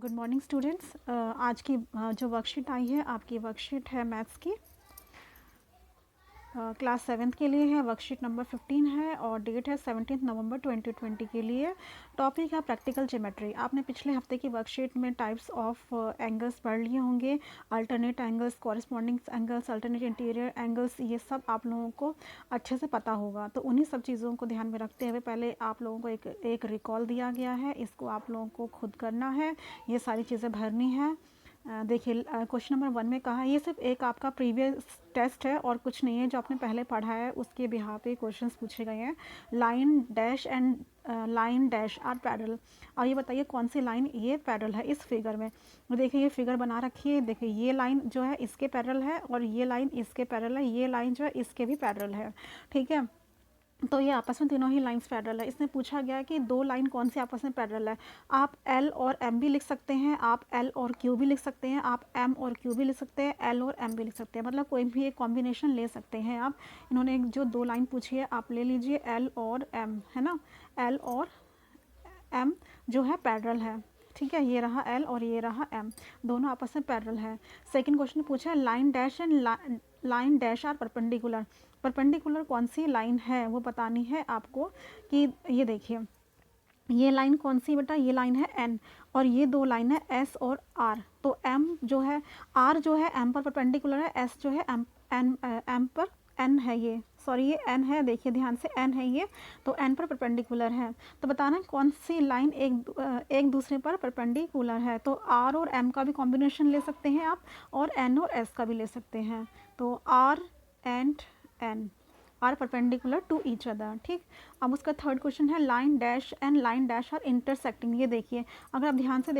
Good morning students. आज की जो वर्कशीट आई है आपकी वर्कशीट है मैथ्स की, क्लास 7th के लिए है। वर्कशीट नंबर 15 है और डेट है 17 नवंबर 2020 के लिए। टॉपिक है प्रैक्टिकल ज्योमेट्री। आपने पिछले हफ्ते की वर्कशीट में टाइप्स ऑफ एंगल्स पढ़ लिए होंगे, alternate angles, corresponding angles, alternate interior angles, ये सब आप लोगों को अच्छे से पता होगा। तो उन्हीं सब चीज़ों को ध्यान में रखते हुए पहले आप लोगों को एक रिकॉल दिया गया है, इसको आप लोगों को खुद करना है, ये सारी चीज़ें भरनी है। देखिए क्वेश्चन नंबर 1 में कहा है, ये सिर्फ एक आपका प्रीवियस टेस्ट है और कुछ नहीं है, जो आपने पहले पढ़ा है उसके बिहार पे क्वेश्चंस पूछे गए हैं। Line dash and line dash are parallel. और ये बताइए कौन सी लाइन ये पैरेलल है इस फिगर में। देखिए ये फिगर बना रखी है, देखिए ये लाइन जो है इसके पैरेलल है और ये लाइन इसके पैरेलल है, ये लाइन जो है इसके भी पैरेलल है। ठीक है, तो ये आपस में तीनों ही लाइंस पैरेलल है। इसमें पूछा गया है कि दो लाइन कौन सी आपस में पैरेलल है। आप एल और एम भी लिख सकते हैं, आप एल और क्यू भी लिख सकते हैं, आप एम और क्यू भी लिख सकते हैं, एल और एम भी लिख सकते हैं, मतलब कोई भी एक कॉम्बिनेशन ले सकते हैं आप। इन्होंने जो दो लाइन पूछी है आप ले लीजिए एल और एम, है ना। एल और एम जो है पैरेलल है, ठीक है। ये रहा एल और ये रहा एम, दोनों आपस में पैरेलल है। सेकंड क्वेश्चन पूछा है line dash and line dash are perpendicular. Perpendicular कौन सी लाइन है वो बतानी है आपको। कि ये देखिए ये लाइन कौन सी बेटा, ये लाइन है एन और ये दो लाइन है एस और आर। तो एम जो है, आर जो है एम पर परपेंडिकुलर है, एस जो है एम पर एन है, ये सॉरी ये एन है, देखिए ध्यान से एन है ये, तो एन पर परपेंडिकुलर है। तो बताना है कौन सी लाइन एक दूसरे पर परपेंडिकुलर है। तो आर और एम का भी कॉम्बिनेशन ले सकते हैं आप और एन और एस का भी ले सकते हैं। तो R and N are perpendicular to each other. ठीक, अब उसका थर्ड क्वेश्चन है line dash and line dash are intersecting. ये देखिए अगर आप ध्यान से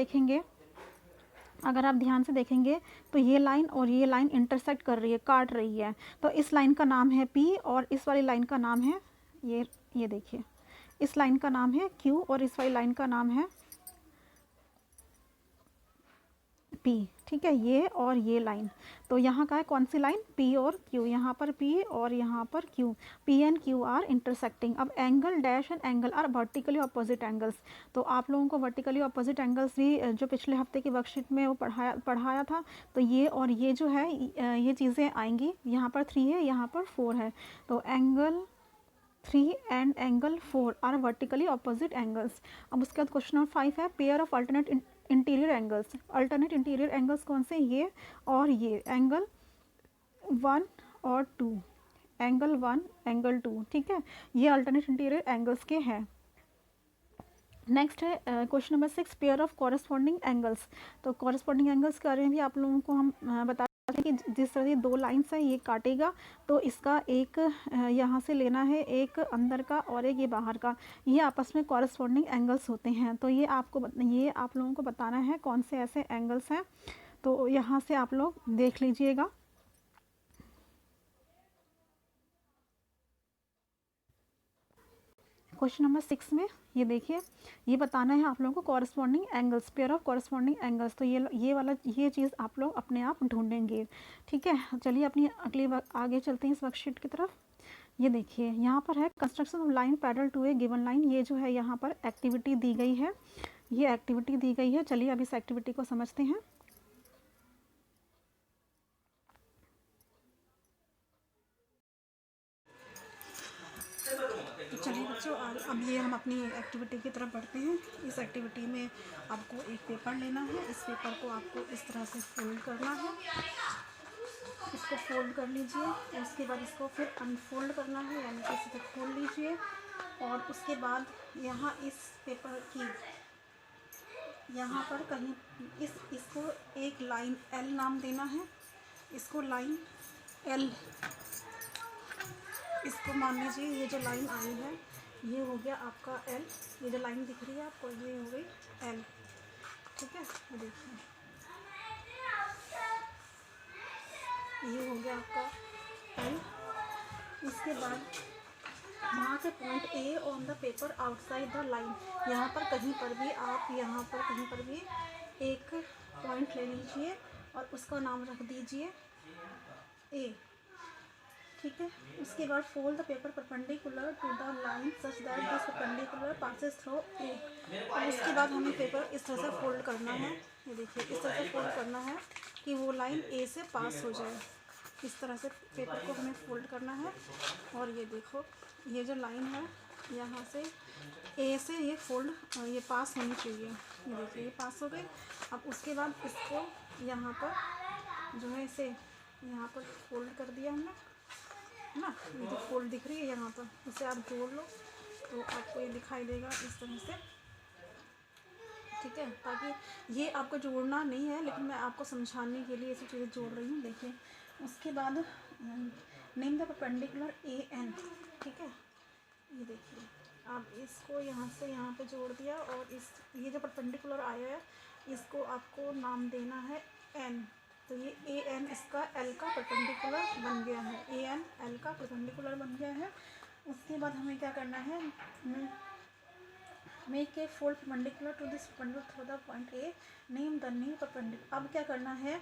देखेंगे, तो ये लाइन और ये लाइन इंटरसेक्ट कर रही है, काट रही है। तो इस लाइन का नाम है पी और इस वाली लाइन का नाम है ये देखिए इस लाइन का नाम है क्यू और इस वाली लाइन का नाम है पी। ठीक है, ये और ये लाइन, तो यहाँ का है कौन सी लाइन, पी और क्यू। यहाँ पर पी और यहाँ पर Q, P and Q are intersecting. अब angle dash and angle are vertically opposite angles. तो आप लोगों को वर्टिकली अपोजिट एंगल्स भी जो पिछले हफ्ते की वर्कशीट में वो पढ़ाया था। तो ये और ये जो है ये चीज़ें आएंगी। यहाँ पर 3 है, यहाँ पर 4 है। तो angle 3 and angle 4 are vertically opposite angles. अब उसके बाद क्वेश्चन नंबर 5 है pair of alternate interior angles. Alternate interior angles कौन से, ये और ये एंगल 1 और 2, एंगल 1 एंगल 2। ठीक है, ये अल्टरनेट इंटीरियर एंगल्स के हैं। नेक्स्ट है question number 6 pair of corresponding angles. तो कॉरेस्पॉन्डिंग एंगल्स के बारे में भी आप लोगों को हम बता कि जिस तरह से दो लाइन्स हैं ये काटेगा, तो इसका एक यहाँ से लेना है, एक अंदर का और एक ये बाहर का, ये आपस में कॉरेस्पॉन्डिंग एंगल्स होते हैं। तो ये आप लोगों को बताना है कौन से ऐसे एंगल्स हैं। तो यहाँ से आप लोग देख लीजिएगा। क्वेश्चन नंबर 6 में ये देखिए, ये बताना है आप लोगों को corresponding angles, pair of corresponding angles. तो ये चीज़ आप लोग अपने आप ढूंढेंगे। ठीक है, चलिए अपनी अगली आगे चलते हैं इस वर्कशीट की तरफ। ये देखिए यहाँ पर है construction of line parallel to a given line. ये जो है यहाँ पर एक्टिविटी दी गई है, ये एक्टिविटी दी गई है। चलिए अब इस एक्टिविटी को समझते हैं। चलिए बच्चों, अब ये हम अपनी एक्टिविटी की तरफ बढ़ते हैं। इस एक्टिविटी में आपको एक पेपर लेना है। इस पेपर को आपको इस तरह से फोल्ड करना है। इसको फोल्ड कर लीजिए, उसके बाद इसको फिर अनफोल्ड करना है, यानी कि इसे खोल लीजिए। और उसके बाद यहाँ इस पेपर की यहाँ पर कहीं इसको एक लाइन एल नाम देना है। इसको लाइन एल, इसको मान लीजिए ये जो लाइन आई है ये हो गया आपका एल। ये जो लाइन दिख रही है आपको ये हो गई एल। ठीक है, ये देखिए ये हो गया आपका एल। इसके बाद वहाँ से point A on the paper outside the line, यहाँ पर कहीं पर भी आप यहाँ पर कहीं पर भी एक पॉइंट ले लीजिए और उसका नाम रख दीजिए ए। ठीक है। उसके बाद fold the paper perpendicular to the line such that this perpendicular passes through A. और उसके बाद हमें पेपर इस तरह से फोल्ड करना है, ये देखिए इस तरह से फोल्ड करना है कि वो लाइन ए से पास हो जाए। इस तरह से पेपर को हमें फोल्ड करना है। और ये देखो ये जो लाइन है यहाँ से ए से ये फोल्ड ये पास होनी चाहिए, ये देखिए ये पास हो गई। अब उसके बाद इसको यहाँ पर जो है इसे यहाँ पर फोल्ड कर दिया हमने, है ना। ये जो फोल्ड दिख रही है यहाँ पर, इसे आप जोड़ लो तो आपको ये दिखाई देगा इस तरह से, ठीक है। ताकि ये आपको जोड़ना नहीं है, लेकिन मैं आपको समझाने के लिए ये सब चीज़ें जोड़ रही हूँ, देखिए। उसके बाद name the perpendicular A N, ठीक है। ये देखिए आप इसको यहाँ से यहाँ पे जोड़ दिया, और इस ये जो परपेंडिकुलर आया है इसको आपको नाम देना है एन। तो ये ए एन इसका एल का परपेंडिकुलर बन गया है, ए एन एल का परपेंडिकुलर बन गया है। उसके बाद हमें क्या करना है, make a fold perpendicular to this perpendicular through the point A, name the new perpendicular. अब क्या करना है,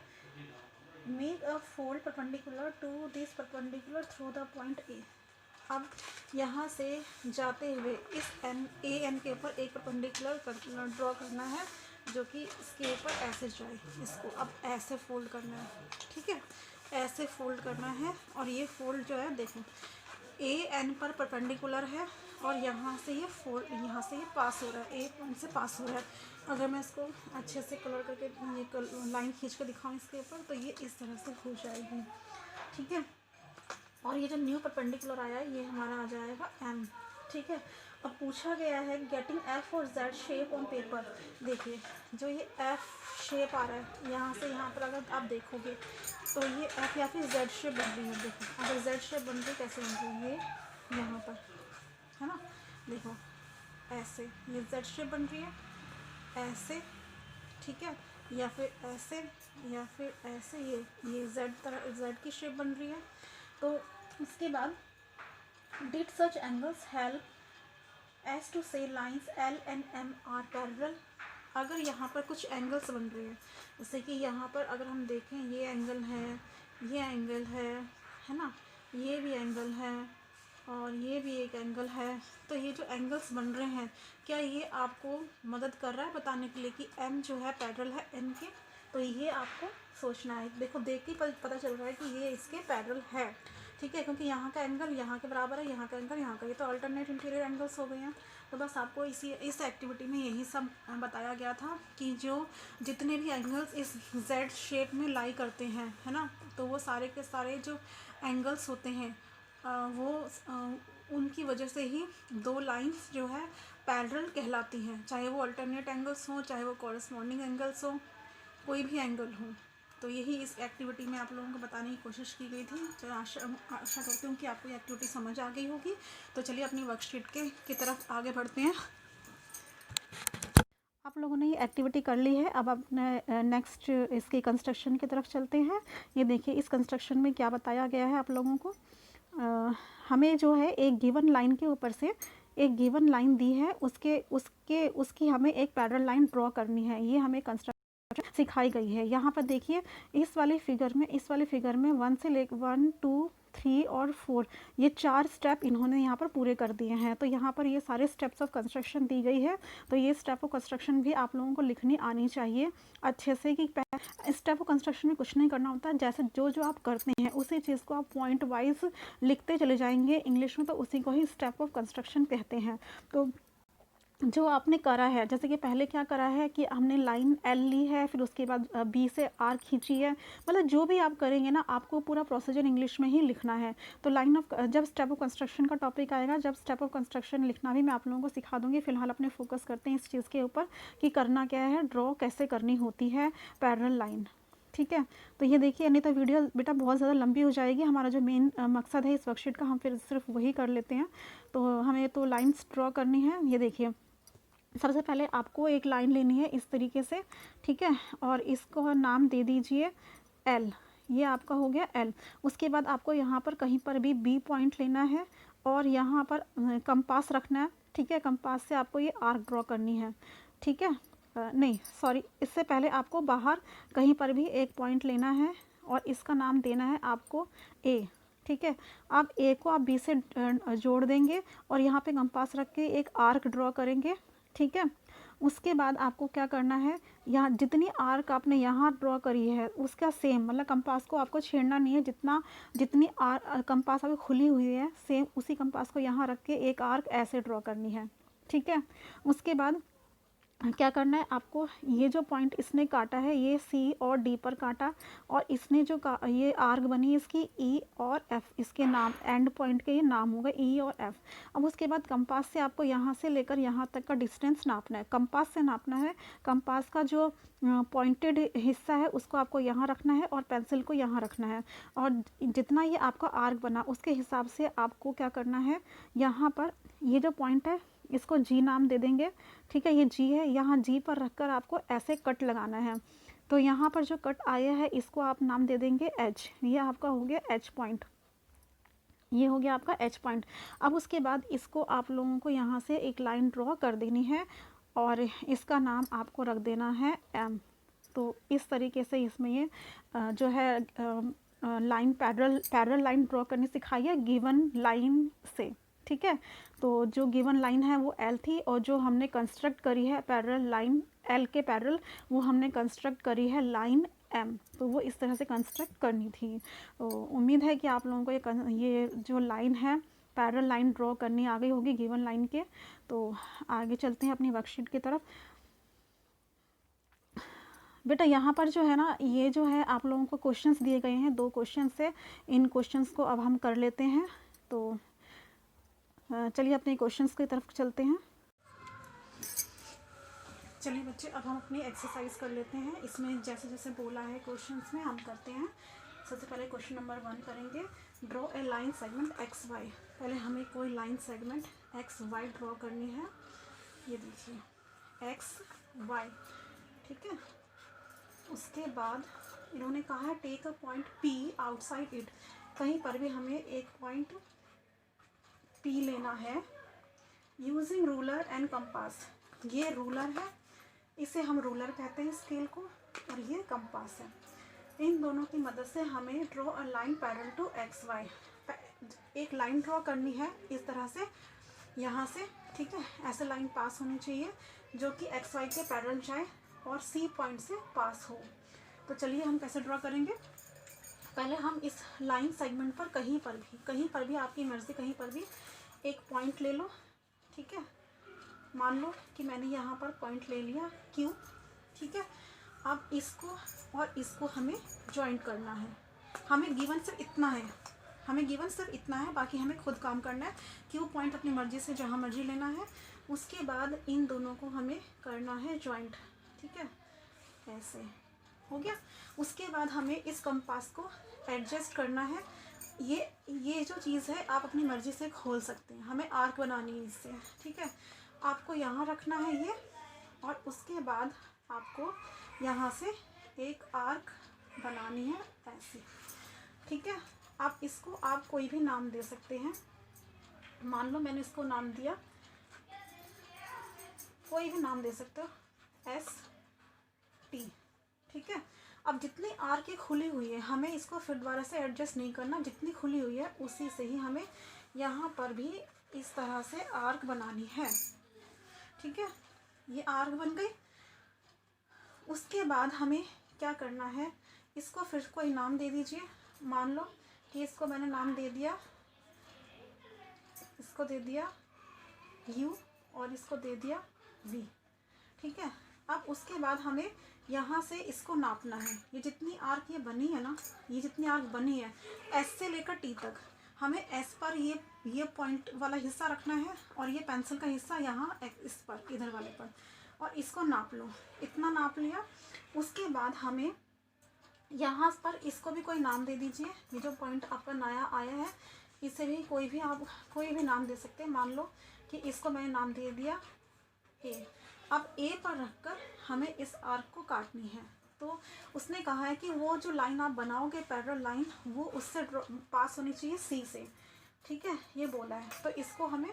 make a fold perpendicular to this perpendicular through the point A. अब यहाँ से जाते हुए इस ए एन के ऊपर एक परपेंडिकुलर ड्रॉ करना है, जो कि इसके ऊपर ऐसे जाए। इसको अब ऐसे फोल्ड करना है, ठीक है, ऐसे फोल्ड करना है। और ये फोल्ड जो है देखो ए एन पर परपेंडिकुलर है, और यहाँ से ये फोल्ड यहाँ से ये पास हो रहा है, ए पॉइंट से पास हो रहा है। अगर मैं इसको अच्छे से कलर करके ये लाइन खींच कर दिखाऊँ इसके ऊपर, तो ये इस तरह से हो जाएगी, ठीक है। और ये जो न्यू परपेंडिकुलर आया है ये हमारा आ जाएगा एम, ठीक है। अब पूछा गया है गेटिंग एफ और जेड शेप ऑन पेपर। देखिए जो ये एफ शेप आ रहा है यहाँ से यहाँ पर, अगर आप देखोगे तो ये एफ या फिर जेड शेप बन रही है। देखो अगर जेड शेप बन रही कैसे बन रही है, ये यहाँ पर है ना, देखो ऐसे ये जेड शेप बन रही है, ऐसे, ठीक है, या फिर ऐसे, या फिर ऐसे, ये जेड की शेप बन रही है। तो उसके बाद did such angles help as to say lines L and M are parallel. अगर यहाँ पर कुछ एंगल्स बन रहे हैं, जैसे कि यहाँ पर अगर हम देखें ये एंगल है, ये एंगल है ना, ये भी एंगल है, और ये भी एक एंगल है। तो ये जो एंगल्स बन रहे हैं, क्या ये आपको मदद कर रहा है बताने के लिए कि एम जो है पैरेलल है एन के? तो ये आपको सोचना है, देखो देख के पता चल रहा है कि ये इसके पैरेलल है, ठीक है, क्योंकि यहाँ का एंगल यहाँ के बराबर है, यहाँ का एंगल यहाँ का, ये तो अल्टरनेट इंटीरियर एंगल्स हो गए हैं। तो बस आपको इस एक्टिविटी में यही सब बताया गया था कि जो जितने भी एंगल्स इस जेड शेप में लाई करते हैं, है ना, तो वो सारे के सारे जो एंगल्स होते हैं उनकी वजह से ही दो लाइंस जो है पैरेलल कहलाती हैं, चाहे वो अल्टरनेट एंगल्स हों, चाहे वो कॉरस्पॉन्डिंग एंगल्स हों, कोई भी एंगल हो। तो यही इस एक्टिविटी में आप लोगों को बताने की कोशिश की गई थी। तो आशा करती हूँ कि आपको ये एक्टिविटी समझ आ गई होगी। तो चलिए अपनी वर्कशीट की तरफ आगे बढ़ते हैं। आप लोगों ने ये एक्टिविटी कर ली है, अब अपने नेक्स्ट इसकी कंस्ट्रक्शन की तरफ चलते हैं। ये देखिए इस कंस्ट्रक्शन में क्या बताया गया है आप लोगों को। हमें जो है एक गिवन लाइन के ऊपर से एक गिवन लाइन दी है, उसकी हमें एक पैरेलल लाइन ड्रॉ करनी है। ये हमें कंस्ट्रक्शन सिखाई गई है। यहाँ पर देखिए इस वाले फिगर में 1 2 3 और 4 ये 4 स्टेप इन्होंने यहाँ पर पूरे कर दिए हैं। तो यहाँ पर ये सारे स्टेप्स ऑफ कंस्ट्रक्शन दी गई है। तो ये स्टेप ऑफ कंस्ट्रक्शन भी आप लोगों को लिखनी आनी चाहिए अच्छे से, कि स्टेप ऑफ कंस्ट्रक्शन में कुछ नहीं करना होता, जैसे जो आप करते हैं उसी चीज़ को आप पॉइंट वाइज लिखते चले जाएंगे इंग्लिश में, तो उसी को ही स्टेप ऑफ कंस्ट्रक्शन कहते हैं। तो जो आपने करा है, जैसे कि पहले क्या करा है कि हमने लाइन एल ली है, फिर उसके बाद बी से आर खींची है, मतलब जो भी आप करेंगे ना आपको पूरा प्रोसीजर इंग्लिश में ही लिखना है। तो जब स्टेप ऑफ कंस्ट्रक्शन का टॉपिक आएगा, जब स्टेप ऑफ कंस्ट्रक्शन लिखना भी मैं आप लोगों को सिखा दूंगी। फिलहाल अपने फोकस करते हैं इस चीज़ के ऊपर कि करना क्या है, ड्रॉ कैसे करनी होती है पैरेलल लाइन, ठीक है। तो ये देखिए, नहीं तो वीडियो बेटा बहुत ज़्यादा लंबी हो जाएगी। हमारा जो मेन मकसद है इस वर्कशीट का, हम फिर सिर्फ वही कर लेते हैं। तो हमें तो लाइन्स ड्रॉ करनी है। ये देखिए सबसे पहले आपको एक लाइन लेनी है इस तरीके से, ठीक है, और इसको नाम दे दीजिए एल। ये आपका हो गया एल। उसके बाद आपको यहाँ पर कहीं पर भी बी पॉइंट लेना है और यहाँ पर कंपास रखना है, ठीक है। कंपास से आपको ये आर्क ड्रॉ करनी है, ठीक है। नहीं सॉरी, इससे पहले आपको बाहर कहीं पर भी एक पॉइंट लेना है और इसका नाम देना है आपको ए, ठीक है। अब ए को आप बी से जोड़ देंगे और यहाँ पे कंपास रख के एक आर्क ड्रॉ करेंगे, ठीक है। उसके बाद आपको क्या करना है, यहाँ जितनी आर्क आपने यहाँ ड्रॉ करी है उसका सेम, मतलब कंपास को आपको छेड़ना नहीं है, जितनी कंपास आपकी खुली हुई है सेम उसी कंपास को यहाँ रख के एक आर्क ऐसे ड्रॉ करनी है, ठीक है। उसके बाद क्या करना है आपको, ये जो पॉइंट इसने काटा है ये सी और डी पर काटा, और इसने जो ये आर्क बनी इसकी ई और एफ, इसके नाम एंड पॉइंट के ये नाम हो गए ई और एफ। अब उसके बाद कंपास से आपको यहाँ से लेकर यहाँ तक का डिस्टेंस नापना है, कंपास से नापना है। कंपास का जो पॉइंटेड हिस्सा है उसको आपको यहाँ रखना है और पेंसिल को यहाँ रखना है, और जितना ये आपका आर्क बना उसके हिसाब से आपको क्या करना है, यहाँ पर ये जो पॉइंट है इसको जी नाम दे देंगे, ठीक है। ये जी है, यहाँ जी पर रखकर आपको ऐसे कट लगाना है। तो यहाँ पर जो कट आया है इसको आप नाम दे देंगे एच, ये आपका हो गया एच पॉइंट, ये हो गया आपका एच पॉइंट। अब उसके बाद इसको आप लोगों को यहाँ से एक लाइन ड्रॉ कर देनी है और इसका नाम आपको रख देना है एम। तो इस तरीके से इसमें ये जो है लाइन पैरेलल लाइन ड्रॉ करनी सिखाई है गिवन लाइन से, ठीक है। तो जो गिवन लाइन है वो एल थी और जो हमने कंस्ट्रक्ट करी है पैरेलल लाइन एल के पैरेलल वो हमने कंस्ट्रक्ट करी है लाइन एम, तो वो इस तरह से कंस्ट्रक्ट करनी थी। तो उम्मीद है कि आप लोगों को ये जो लाइन है पैरेलल लाइन ड्रॉ करनी आ गई होगी गिवन लाइन के। तो आगे चलते हैं अपनी वर्कशीट की तरफ। बेटा यहाँ पर जो है ना, ये जो है आप लोगों को क्वेश्चंस दिए गए हैं, 2 क्वेश्चन है, इन क्वेश्चंस को अब हम कर लेते हैं। तो चलिए अपने क्वेश्चंस की तरफ चलते हैं। चलिए बच्चे अब हम अपनी एक्सरसाइज कर लेते हैं, इसमें जैसे जैसे बोला है क्वेश्चंस में हम करते हैं। सबसे पहले क्वेश्चन नंबर 1 करेंगे, draw a line segment X Y. पहले हमें कोई line segment X Y draw करनी है, ये देखिए एक्स वाई, ठीक है। उसके बाद इन्होंने कहा है take a point P outside it, कहीं पर भी हमें एक पॉइंट पी लेना है यूजिंग रूलर एंड कंपास। ये रूलर है, इसे हम रूलर कहते हैं स्केल को, और ये कंपास है। इन दोनों की मदद से हमें draw a line parallel to X Y, एक लाइन ड्रॉ करनी है इस तरह से यहाँ से, ठीक है। ऐसे लाइन पास होनी चाहिए जो कि एक्स वाई के पैरेलल जाए और सी पॉइंट से पास हो। तो चलिए हम कैसे ड्रॉ करेंगे। पहले हम इस लाइन सेगमेंट पर कहीं पर भी आपकी मर्ज़ी, कहीं पर भी एक पॉइंट ले लो, ठीक है। मान लो कि मैंने यहाँ पर पॉइंट ले लिया क्यू, ठीक है। अब इसको और इसको हमें जॉइंट करना है। हमें गिवन सिर्फ इतना है, बाकी हमें खुद काम करना है। क्यू पॉइंट अपनी मर्ज़ी से जहाँ मर्जी लेना है। उसके बाद इन दोनों को हमें करना है जॉइंट, ठीक है, ऐसे हो गया। उसके बाद हमें इस कंपास को एडजस्ट करना है। ये जो चीज़ है आप अपनी मर्ज़ी से खोल सकते हैं, हमें आर्क बनानी है इससे, ठीक है। आपको यहाँ रखना है ये, और उसके बाद आपको यहाँ से एक आर्क बनानी है ऐसे, ठीक है। आप इसको आप कोई भी नाम दे सकते हैं। मान लो मैंने इसको नाम दिया, कोई भी नाम दे सकते हो, एस टी, ठीक है। अब जितनी आर्क खुली हुई है हमें इसको फिर दोबारा से एडजस्ट नहीं करना, जितनी खुली हुई है उसी से ही हमें यहाँ पर भी इस तरह से आर्क बनानी है, ठीक है। ये आर्क बन गई। उसके बाद हमें क्या करना है, इसको फिर कोई नाम दे दीजिए। मान लो कि इसको मैंने नाम दे दिया, इसको दे दिया U और इसको दे दिया V, ठीक है। अब उसके बाद हमें यहाँ से इसको नापना है। ये जितनी आर्क ये बनी है ना, ये जितनी आर्क बनी है S से लेकर T तक, हमें S पर ये पॉइंट वाला हिस्सा रखना है और ये पेंसिल का हिस्सा यहाँ इस पर, इधर वाले पर, और इसको नाप लो। इतना नाप लिया। उसके बाद हमें यहाँ पर इसको भी कोई नाम दे दीजिए। ये जो पॉइंट आपका नया आया है इसे भी आप कोई भी नाम दे सकते हैं। मान लो कि इसको मैंने नाम दे दिया A। अब A पर रखकर हमें इस आर्क को काटनी है। तो उसने कहा है कि वो जो लाइन आप बनाओगे पैरेलल लाइन, वो उससे पास होनी चाहिए C से, ठीक है, ये बोला है। तो इसको हमें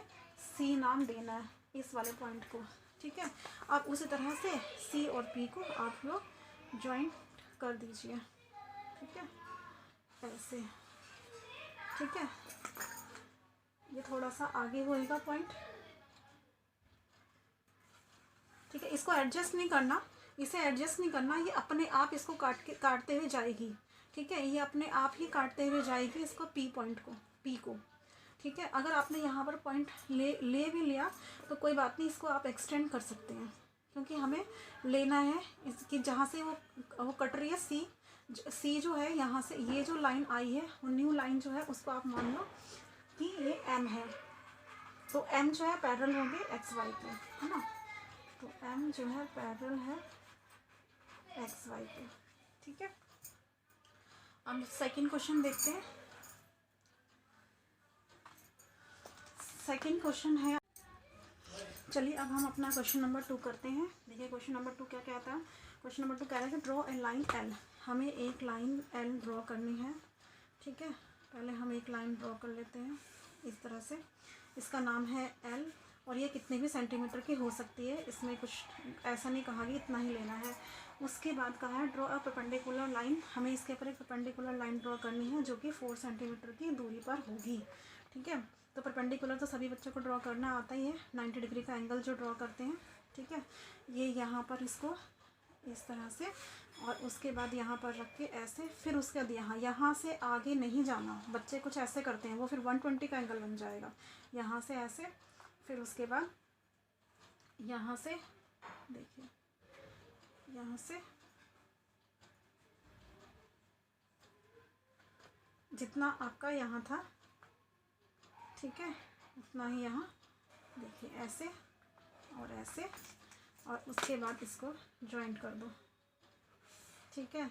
C नाम देना है, इस वाले पॉइंट को, ठीक है। अब उसी तरह से C और P को आप लोग ज्वाइंट कर दीजिए, ठीक है, ऐसे। ठीक है, ये थोड़ा सा आगे होएगा पॉइंट। ठीक है, इसको एडजस्ट नहीं करना, इसे एडजस्ट नहीं करना, ये अपने आप इसको काटते हुए जाएगी। ठीक है, ये अपने आप ही काटते हुए जाएगी इसको, पी पॉइंट को, पी को। ठीक है, अगर आपने यहाँ पर पॉइंट ले भी लिया तो कोई बात नहीं, इसको आप एक्सटेंड कर सकते हैं, क्योंकि हमें लेना है इसकी जहाँ से वो कट रही है सी जो है, यहाँ से ये जो लाइन आई है, वो न्यू लाइन जो है उसको आप मान लो कि ये एम है। तो एम जो है पैरेलल होंगे एक्स वाई के, है ना। तो एम जो है पैरेलल है एक्स वाई के। ठीक है, अब सेकंड क्वेश्चन देखते हैं। सेकंड क्वेश्चन है, चलिए अब हम अपना क्वेश्चन नंबर 2 करते हैं। देखिए क्वेश्चन नंबर 2 क्या कहता है। क्वेश्चन नंबर 2 कह रहा है कि ड्रॉ ए लाइन एल, हमें एक लाइन एल ड्रॉ करनी है। ठीक है, पहले हम एक लाइन ड्रॉ कर लेते हैं इस तरह से, इसका नाम है एल, और ये कितने भी सेंटीमीटर की हो सकती है, इसमें कुछ ऐसा नहीं कहा कि इतना ही लेना है। उसके बाद कहा है ड्रॉ अ परपेंडिकुलर लाइन, हमें इसके ऊपर एक परपेंडिकुलर लाइन ड्रॉ करनी है जो कि 4 सेंटीमीटर की दूरी पर होगी। ठीक है, तो परपेंडिकुलर तो सभी बच्चों को ड्रॉ करना आता ही है, 90 डिग्री का एंगल जो ड्रॉ करते हैं। ठीक है, ये यहाँ पर इसको इस तरह से, और उसके बाद यहाँ पर रख के ऐसे, फिर उसके बाद यहाँ से आगे नहीं जाना। बच्चे कुछ ऐसे करते हैं, वो फिर 120 का एंगल बन जाएगा। यहाँ से ऐसे, फिर उसके बाद यहाँ से, देखिए यहाँ से जितना आपका यहाँ था, ठीक है, उतना ही यहाँ देखिए ऐसे और ऐसे, और उसके बाद इसको जॉइंट कर दो। ठीक है,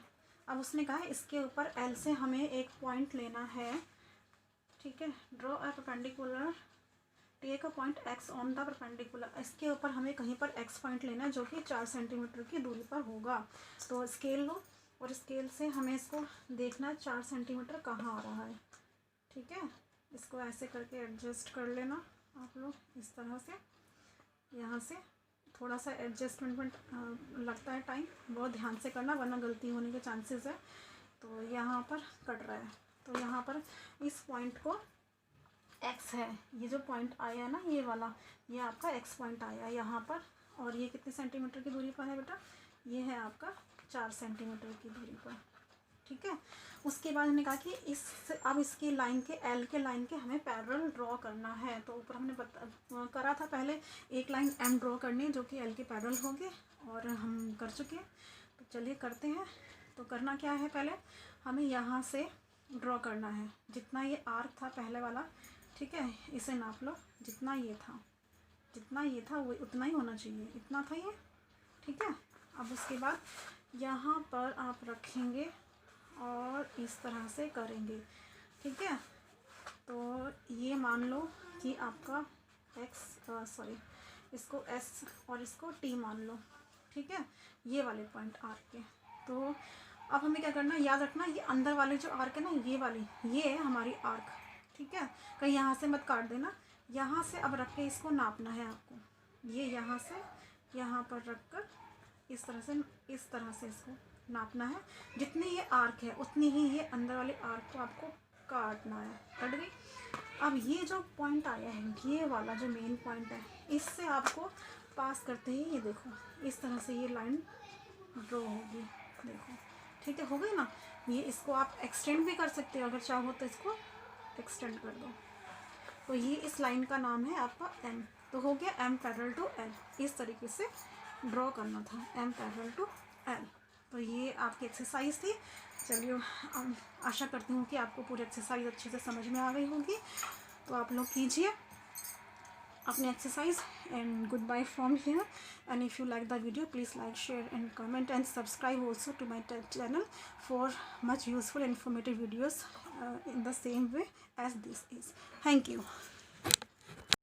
अब उसने कहा है इसके ऊपर एल से हमें एक पॉइंट लेना है। ठीक है, draw a perpendicular, take a point X on the perpendicular, इसके ऊपर हमें कहीं पर एक्स पॉइंट लेना है जो कि 4 सेंटीमीटर की दूरी पर होगा। तो स्केल लो, और स्केल से हमें इसको देखना है 4 सेंटीमीटर कहाँ आ रहा है। ठीक है, इसको ऐसे करके एडजस्ट कर लेना आप लोग इस तरह से। यहाँ से थोड़ा सा एडजस्टमेंट लगता है टाइम, बहुत ध्यान से करना वरना गलती होने के चांसेस है। तो यहाँ पर कट रहा है, तो यहाँ पर इस पॉइंट को एक्स है, ये जो पॉइंट आया ना ये वाला, ये आपका एक्स पॉइंट आया यहाँ पर, और ये कितने सेंटीमीटर की दूरी पर है बेटा, ये है आपका 4 सेंटीमीटर की दूरी पर। ठीक है, उसके बाद हमने कहा कि इस अब इसकी लाइन के एल के लाइन के हमें पैरेलल ड्रॉ करना है। तो ऊपर हमने करा था पहले एक लाइन एम ड्रॉ करनी है जो कि एल के पैरेलल होंगे, और हम कर चुके हैं। तो चलिए करते हैं। तो करना क्या है, पहले हमें यहाँ से ड्रॉ करना है जितना ये आर्क था पहले वाला। ठीक है, इसे नाप लो, जितना ये था वो उतना ही होना चाहिए, इतना था ये। ठीक है, अब उसके बाद यहाँ पर आप रखेंगे और इस तरह से करेंगे। ठीक है, तो ये मान लो कि आपका इसको एस और इसको टी मान लो। ठीक है, ये वाले पॉइंट आर्क के। तो अब हमें क्या करना है, याद रखना ये अंदर वाले जो आर्क है ना, ये वाली, ये है हमारी आर्क। ठीक है, कहीं यहाँ से मत काट देना, यहाँ से अब रख के इसको नापना है आपको। ये यहाँ से यहाँ पर रख कर इस तरह से इसको नापना है। जितनी ये आर्क है उतनी ही ये अंदर वाले आर्क को आपको काटना है। कट गई। अब ये जो पॉइंट आया है, ये वाला जो मेन पॉइंट है, इससे आपको पास करते ही ये देखो इस तरह से ये लाइन ड्रॉ होगी। देखो, ठीक है, हो गई ना। ये इसको आप एक्सटेंड भी कर सकते हो, अगर चाहो तो इसको एक्सटेंड कर दो। तो ये इस लाइन का नाम है आपका एम। तो हो गया एम पैरेलल टू एल, इस तरीके से ड्रॉ करना था, एम पैरेलल टू एल। तो ये आपकी एक्सरसाइज थी। चलिए, आशा करती हूँ कि आपको पूरी एक्सरसाइज अच्छे से समझ में आ गई होगी। तो आप लोग कीजिए अपनी exercise, and goodbye from here. And if you like the video, please like, share and comment, and subscribe also to my channel for much useful informative videos in the same way as this is. Thank you.